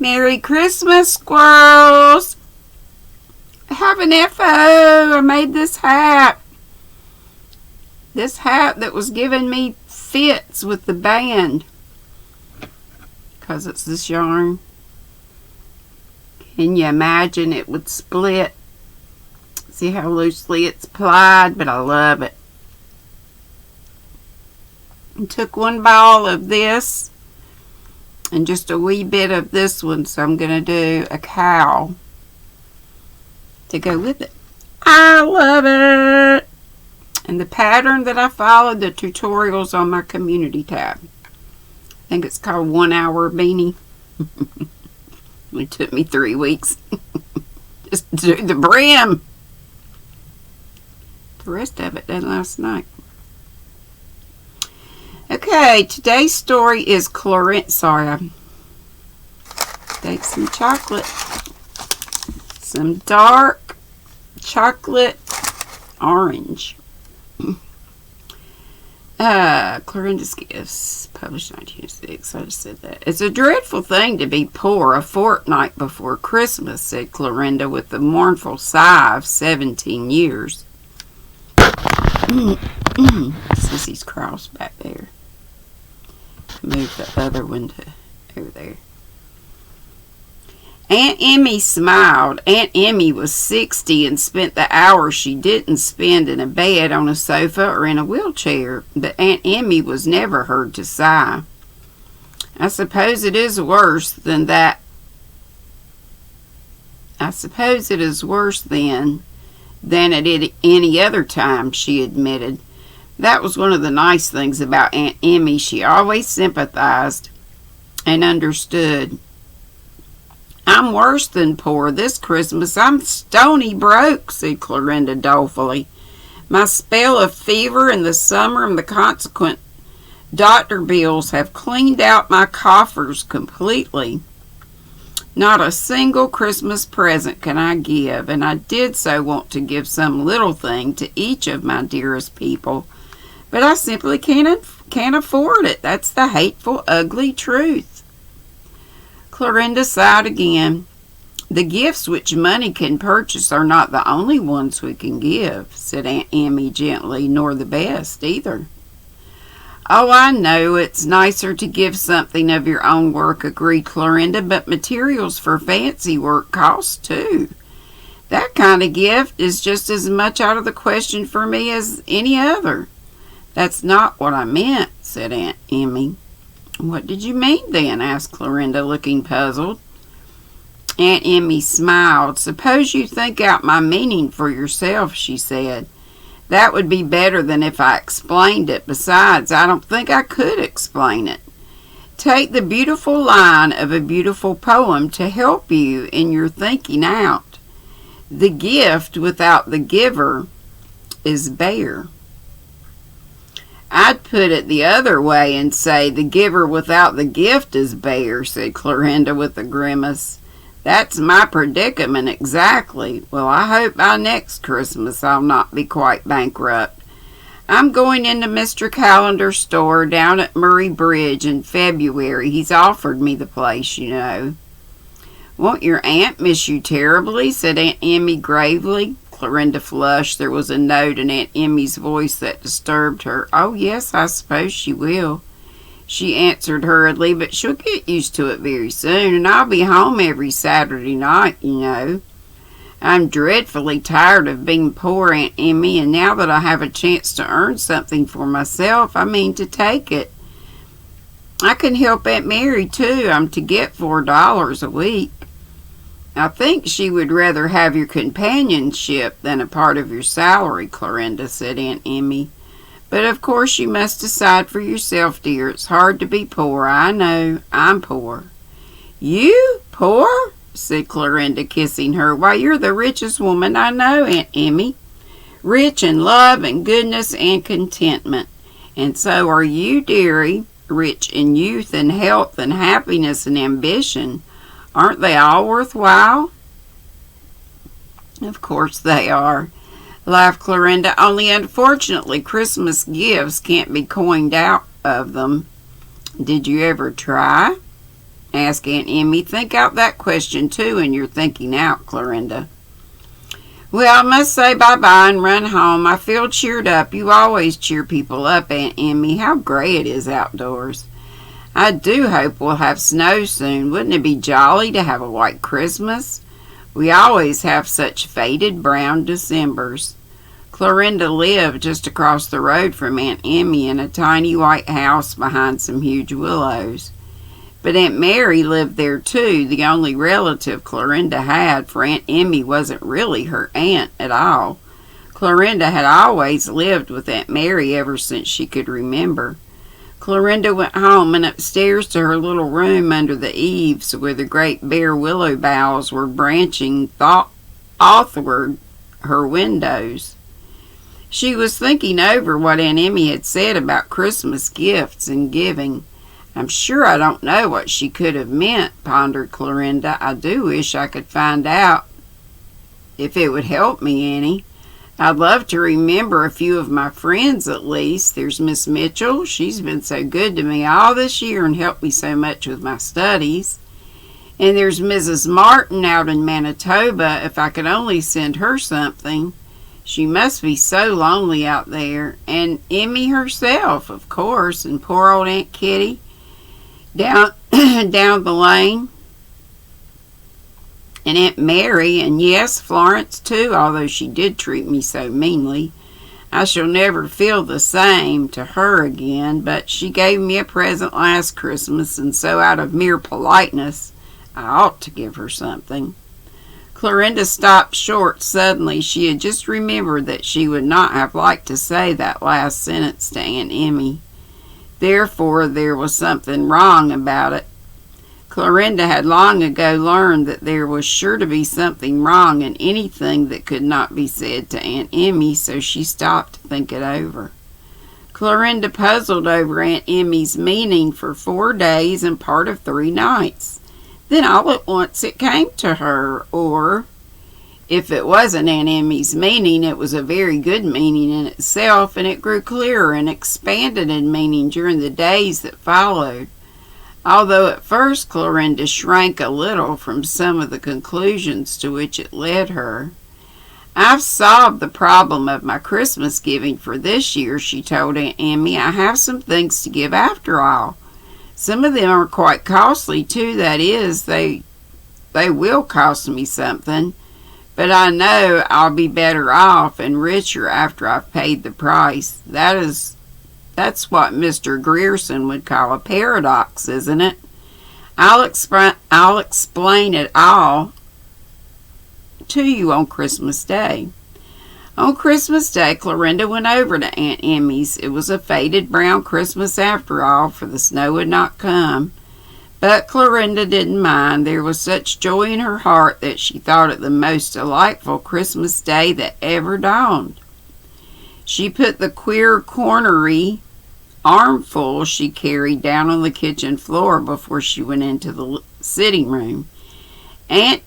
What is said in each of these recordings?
Merry Christmas, squirrels! I have an FO. I made this hat. This hat that was giving me fits with the band. Because it's this yarn. Can you imagine it would split? See how loosely it's plied, but I love it. I took one ball of this and just a wee bit of this one, so I'm going to do a cow to go with it. I love it! And the pattern that I followed, the tutorials on my community tab. I think it's called 1 Hour Beanie. It took me 3 weeks just to do the brim. The rest of it done last night. Okay, today's story is Clorinda. Sorry, I ate some chocolate. Some dark chocolate orange. Clorinda's Gifts, published 1906. I just said that. It's a dreadful thing to be poor a fortnight before Christmas, said Clorinda with the mournful sigh of 17 years. Sissy's crossed back there. Move the other one to over there. Aunt Emmy smiled. Aunt Emmy was 60 and spent the hours she didn't spend in a bed, on a sofa, or in a wheelchair. But Aunt Emmy was never heard to sigh. I suppose it is worse than that. I suppose it is worse then than at any other time, she admitted. That was one of the nice things about Aunt Emmy. She always sympathized and understood. I'm worse than poor this Christmas. I'm stony broke, said Clorinda dolefully. My spell of fever in the summer and the consequent doctor bills have cleaned out my coffers completely. Not a single Christmas present can I give, and I did so want to give some little thing to each of my dearest people. But I simply can't afford it. That's the hateful, ugly truth. Clorinda sighed again. The gifts which money can purchase are not the only ones we can give, said Aunt Emmy gently, nor the best either. Oh, I know it's nicer to give something of your own work, agreed Clorinda, but materials for fancy work cost too. That kind of gift is just as much out of the question for me as any other. That's not what I meant, said Aunt Emmy. What did you mean then? Asked Clorinda, looking puzzled. Aunt Emmy smiled. Suppose you think out my meaning for yourself, she said. That would be better than if I explained it. Besides, I don't think I could explain it. Take the beautiful line of a beautiful poem to help you in your thinking out. The gift without the giver is bare. I'd put it the other way and say the giver without the gift is bare, said Clorinda with a grimace. That's my predicament exactly. Well, I hope by next Christmas I'll not be quite bankrupt. I'm going into Mr. Callender's store down at Murray Bridge in February. He's offered me the place, you know. Won't your aunt miss you terribly? Said Aunt Emmy gravely. Clorinda flushed. There was a note in Aunt Emmy's voice that disturbed her. Oh, yes, I suppose she will, she answered hurriedly, but she'll get used to it very soon, and I'll be home every Saturday night, you know. I'm dreadfully tired of being poor, Aunt Emmy, and now that I have a chance to earn something for myself, I mean to take it. I can help Aunt Mary, too. I'm to get $4 a week. I think she would rather have your companionship than a part of your salary, Clorinda, said Aunt Emmy. But of course you must decide for yourself, dear. It's hard to be poor. I know. I'm poor. You? Poor? Said Clorinda, kissing her. Why, you're the richest woman I know, Aunt Emmy. Rich in love and goodness and contentment. And so are you, dearie. Rich in youth and health and happiness and ambition. Aren't they all worthwhile? Of course they are, laughed Clorinda. Only unfortunately Christmas gifts can't be coined out of them. Did you ever try? asked Aunt Emmy. "Think out that question, too, in your thinking out, Clorinda." "Well, I must say bye-bye and run home. I feel cheered up. You always cheer people up, Aunt Emmy. How gray it is outdoors. I do hope we'll have snow soon. Wouldn't it be jolly to have a white Christmas? We always have such faded brown Decembers." Clorinda lived just across the road from Aunt Emmy in a tiny white house behind some huge willows. But Aunt Mary lived there too, the only relative Clorinda had, for Aunt Emmy wasn't really her aunt at all. Clorinda had always lived with Aunt Mary ever since she could remember. Clorinda went home and upstairs to her little room under the eaves where the great bare willow boughs were branching athwart her windows. She was thinking over what Aunt Emmy had said about Christmas gifts and giving. "I'm sure I don't know what she could have meant," pondered Clorinda. "I do wish I could find out if it would help me any. I'd love to remember a few of my friends at least. There's Miss Mitchell. She's been so good to me all this year and helped me so much with my studies. And there's Mrs. Martin out in Manitoba. If I could only send her something. She must be so lonely out there. And Emmy herself, of course, and poor old Aunt Kitty down the lane, and Aunt Mary, and yes, Florence too, although she did treat me so meanly. I shall never feel the same to her again, but she gave me a present last Christmas, and so out of mere politeness, I ought to give her something." Clorinda stopped short suddenly. She had just remembered that she would not have liked to say that last sentence to Aunt Emmy. Therefore, there was something wrong about it. Clorinda had long ago learned that there was sure to be something wrong in anything that could not be said to Aunt Emmy, so she stopped to think it over. Clorinda puzzled over Aunt Emmy's meaning for 4 days and part of 3 nights. Then all at once it came to her, or if it wasn't Aunt Emmy's meaning, it was a very good meaning in itself, and it grew clearer and expanded in meaning during the days that followed. Although at first Clorinda shrank a little from some of the conclusions to which it led her. "I've solved the problem of my Christmas giving for this year," she told Aunt Emmy. "I have some things to give after all. Some of them are quite costly too, that is, they will cost me something. But I know I'll be better off and richer after I've paid the price. That's what Mr. Grierson would call a paradox, isn't it? I'll explain it all to you on Christmas Day." On Christmas Day, Clorinda went over to Aunt Emmy's. It was a faded brown Christmas after all, for the snow had not come. But Clorinda didn't mind. There was such joy in her heart that she thought it the most delightful Christmas Day that ever dawned. She put the queer cornery armful she carried down on the kitchen floor before she went into the sitting room. Aunt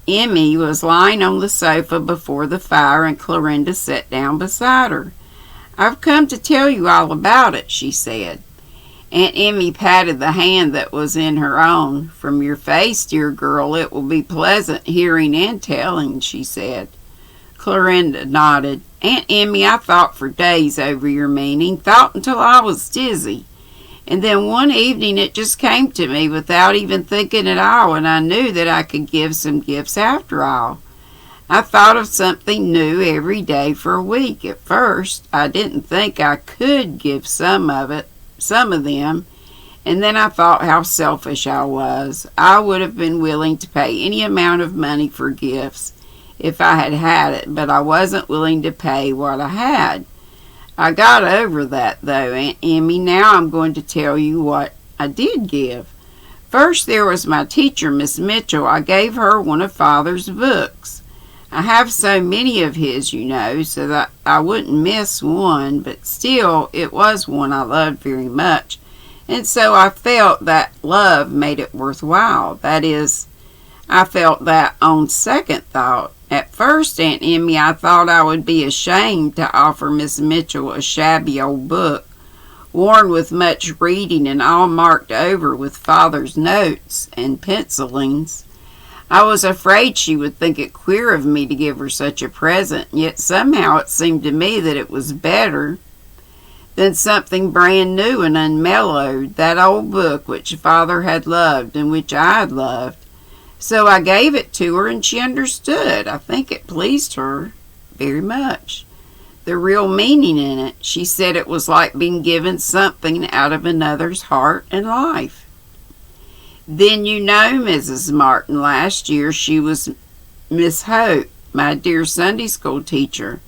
Emmy was lying on the sofa before the fire, and Clorinda sat down beside her. "I've come to tell you all about it," she said. Aunt Emmy patted the hand that was in her own. "From your face, dear girl, it will be pleasant hearing and telling," she said. Clorinda nodded. "Aunt Emmy, I thought for days over your meaning, thought until I was dizzy. And then one evening it just came to me without even thinking at all, and I knew that I could give some gifts after all. I thought of something new every day for a week. At first, I didn't think I could give some of them, and then I thought how selfish I was. I would have been willing to pay any amount of money for gifts if I had had it, but I wasn't willing to pay what I had. I got over that, though, Aunt Emmy. Now I'm going to tell you what I did give. First, there was my teacher, Miss Mitchell. I gave her one of Father's books. I have so many of his, you know, so that I wouldn't miss one, but still, it was one I loved very much, and so I felt that love made it worthwhile. That is, I felt that on second thought. At first, Aunt Emmy, I thought I would be ashamed to offer Miss Mitchell a shabby old book, worn with much reading and all marked over with Father's notes and pencilings. I was afraid she would think it queer of me to give her such a present, yet somehow it seemed to me that it was better than something brand new and unmellowed, that old book which Father had loved and which I had loved. So I gave it to her, and she understood. I think it pleased her very much, the real meaning in it. She said it was like being given something out of another's heart and life. Then you know Mrs. Martin, last year she was Miss Hope, my dear Sunday school teacher.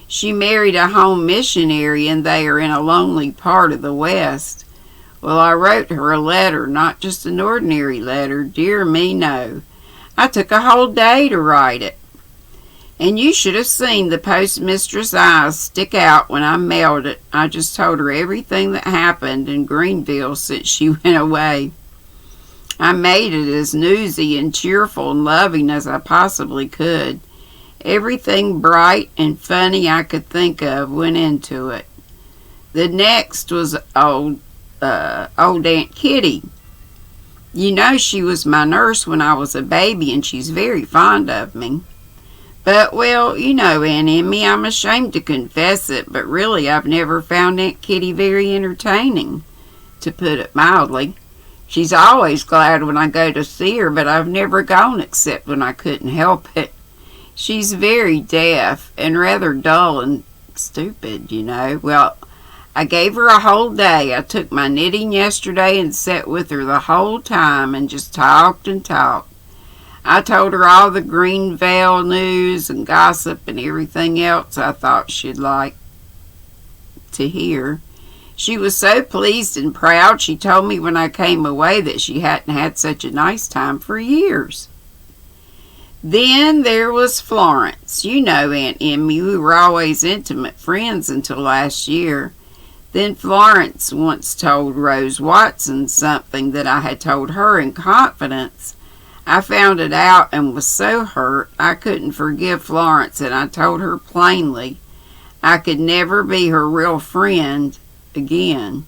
She married a home missionary, and they are in a lonely part of the West. Well, I wrote her a letter, not just an ordinary letter. Dear me, no. I took a whole day to write it. And you should have seen the postmistress' eyes stick out when I mailed it. I just told her everything that happened in Greenville since she went away. I made it as newsy and cheerful and loving as I possibly could. Everything bright and funny I could think of went into it. The next was old Aunt Kitty. You know she was my nurse when I was a baby, and she's very fond of me. But, well, you know, Aunt Emmy, I'm ashamed to confess it, but really I've never found Aunt Kitty very entertaining, to put it mildly. She's always glad when I go to see her, but I've never gone except when I couldn't help it. She's very deaf and rather dull and stupid, you know. Well, I gave her a whole day. I took my knitting yesterday and sat with her the whole time and just talked and talked. I told her all the Greenville news and gossip and everything else I thought she'd like to hear. She was so pleased and proud, she told me when I came away that she hadn't had such a nice time for years. Then there was Florence. You know, Aunt Emmy, we were always intimate friends until last year. Then Florence once told Rose Watson something that I had told her in confidence. I found it out and was so hurt I couldn't forgive Florence, and I told her plainly I could never be her real friend again.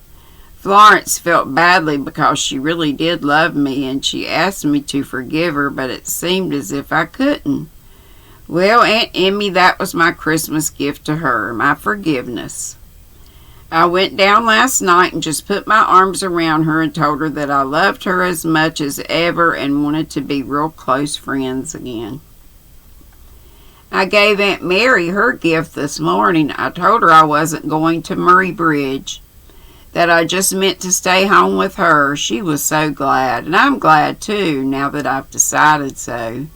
Florence felt badly because she really did love me, and she asked me to forgive her, but it seemed as if I couldn't. Well, Aunt Emmy, that was my Christmas gift to her, my forgiveness. I went down last night and just put my arms around her and told her that I loved her as much as ever and wanted to be real close friends again. I gave Aunt Mary her gift this morning. I told her I wasn't going to Murray Bridge, that I just meant to stay home with her. She was so glad, and I'm glad too, now that I've decided so.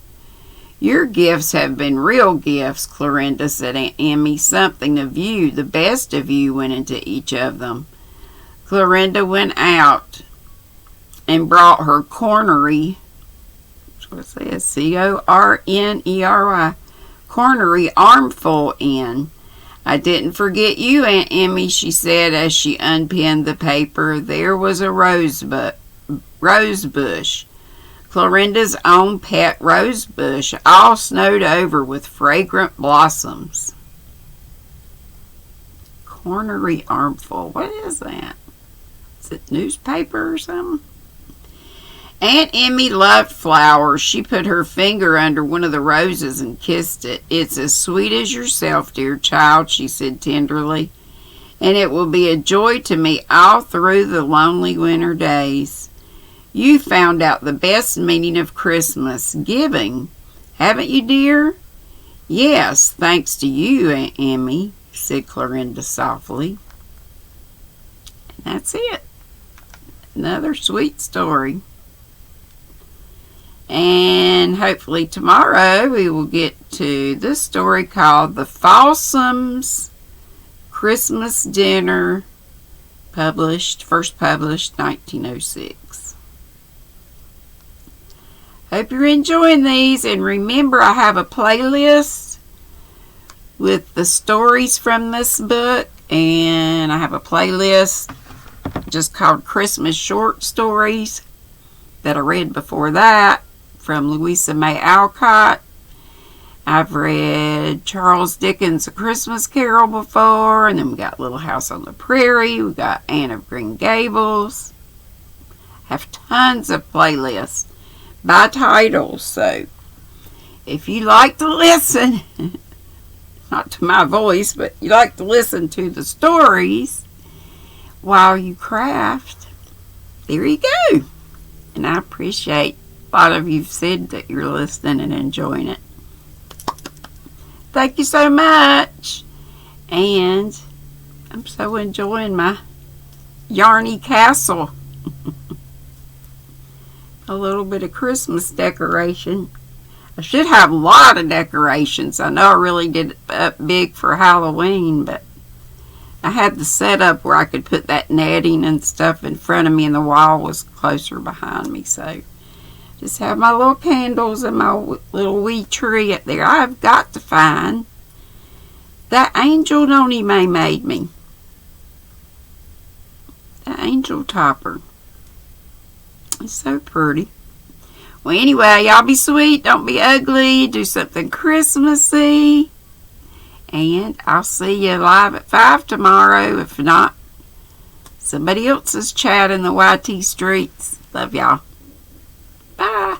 Your gifts have been real gifts, Clorinda, said Aunt Emmy. Something of you, the best of you, went into each of them. Clorinda went out and brought her cornery, what's that, C-O-R-N-E-R-Y, cornery armful in. I didn't forget you, Aunt Emmy, she said as she unpinned the paper. There was a rose bush. Clorinda's own pet rose bush, all snowed over with fragrant blossoms. Cornery armful. What is that? Is it newspaper or something? Aunt Emmy loved flowers. She put her finger under one of the roses and kissed it. It's as sweet as yourself, dear child, she said tenderly, and it will be a joy to me all through the lonely winter days. You found out the best meaning of Christmas, giving, haven't you, dear? Yes, thanks to you, Aunt Emmy, said Clorinda softly. And that's it. Another sweet story. And hopefully tomorrow we will get to this story called The Fossums Christmas Dinner, first published 1906. Hope you're enjoying these, and remember I have a playlist with the stories from this book, and I have a playlist just called Christmas Short Stories that I read before that from Louisa May Alcott, I've read Charles Dickens' A Christmas Carol before, and then we got Little House on the Prairie. We got Anne of Green Gables. Have tons of playlists by titles. So if you like to listen, not to my voice, but you like to listen to the stories while you craft, there you go. And I appreciate a lot of you've said that you're listening and enjoying it. Thank you so much. And I'm so enjoying my yarny castle. A little bit of Christmas decoration. I should have a lot of decorations. I know I really did it up big for Halloween, but I had the setup where I could put that netting and stuff in front of me, and the wall was closer behind me. So just have my little candles and my little wee tree up there. I've got to find that angel Noni May made me. The angel topper. It's so pretty. Well, anyway, y'all be sweet. Don't be ugly. Do something Christmassy. And I'll see you live at 5 tomorrow. If not, somebody else is chatting the YT streets. Love y'all. Bye.